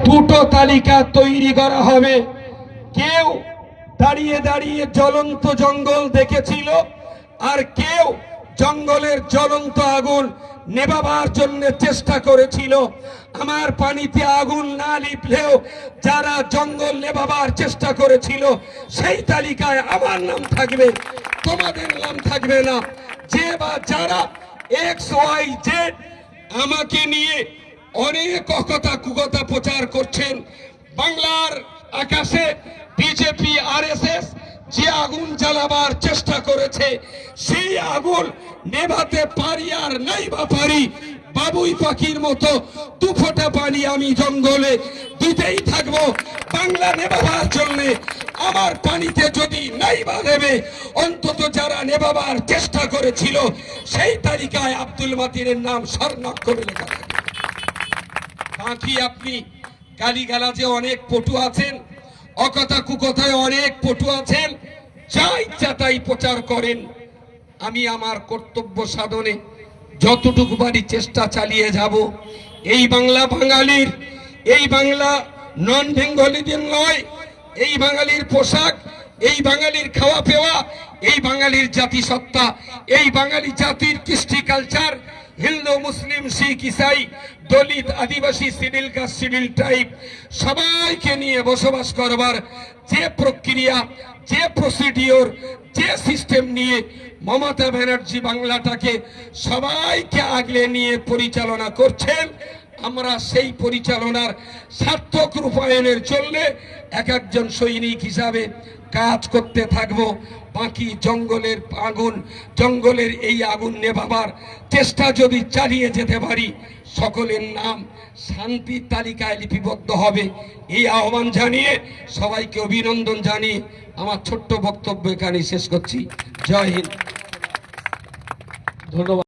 দুটো তালিকা তৈরি করা হবে। কেউ দাঁড়িয়ে দাঁড়িয়ে জ্বলন্ত জঙ্গল দেখেছিল, আর কেউ জঙ্গলের জ্বলন্ত আগুন নেভাবার জন্য চেষ্টা করেছিল। আমার পানিতে আগুন না লিপলেও যারা জঙ্গল নেভাবার চেষ্টা করেছিল সেই তালিকায় আমার নাম থাকবে, তোমাদের নাম থাকবে না। যে বা যারা XYZ আমাকে নিয়ে অনেক অকথা কুকথা প্রচার করছেন, বাংলার আকাশে বিজেপি RSS যে আগুন জ্বালাবার চেষ্টা করেছে সেই আগুন নেভাতে পারি আর নাই বা পারি, বাবুই পাখির মতো দু ফোঁটা পানি আমি জঙ্গলে দিতেই থাকবো বাংলা নেভাবার জন্য। আমার পানিতে যদি নাই বা নেবে, অন্তত যারা নেভাবার চেষ্টা করেছিল সেই তালিকায় আব্দুল মাতিনের নাম স্বর্ণাক্ষরে লেখা থাকে। বাকি আপনি গালিগালাজে অনেক পটু আছেন, অকথা কুকথায় অনেক পটু আছেন, যা ইচ্ছা তাই প্রচার করেন। আমি আমার কর্তব্য সাধনে যতটুকু পারি চেষ্টা চালিয়ে যাব। এই বাংলা বাঙালির, এই বাংলা নন বেঙ্গলিদের নয়। এই বাঙালির পোশাক, এই বাঙালির খাওয়া পেওয়া, এই বাঙালির জাতিসত্তা, এই বাঙালি জাতির কৃষ্টি কালচার, হিন্দু মুসলিম শিখ ইসাই দলিত আদিবাসী সিভিল কাস্ট সিভিল ট্রাইব সবাইকে নিয়ে বসবাস করবার যে প্রক্রিয়া, যে প্রসিডিওর, যে সিস্টেম নিয়ে মমতা ব্যানার্জি বাংলাটাকে সবাইকে আগলে নিয়ে পরিচালনা করছেন, আমরা সেই পরিচালনার সার্থক রূপায়ণের জন্য এক একজন সৈনিক হিসাবে কাজ করতে থাকবো। বাকি জঙ্গলের আগুন, জঙ্গলের এই আগুন নেভাবার চেষ্টা যদি চালিয়ে যেতে পারি, সকলের নাম শান্তির তালিকায় লিপিবদ্ধ হবে। এই আহ্বান জানিয়ে সবাইকে অভিনন্দন জানিয়ে আমার ছোট্ট বক্তব্য এখানে শেষ করছি। জয় হিন্দ, ধন্যবাদ।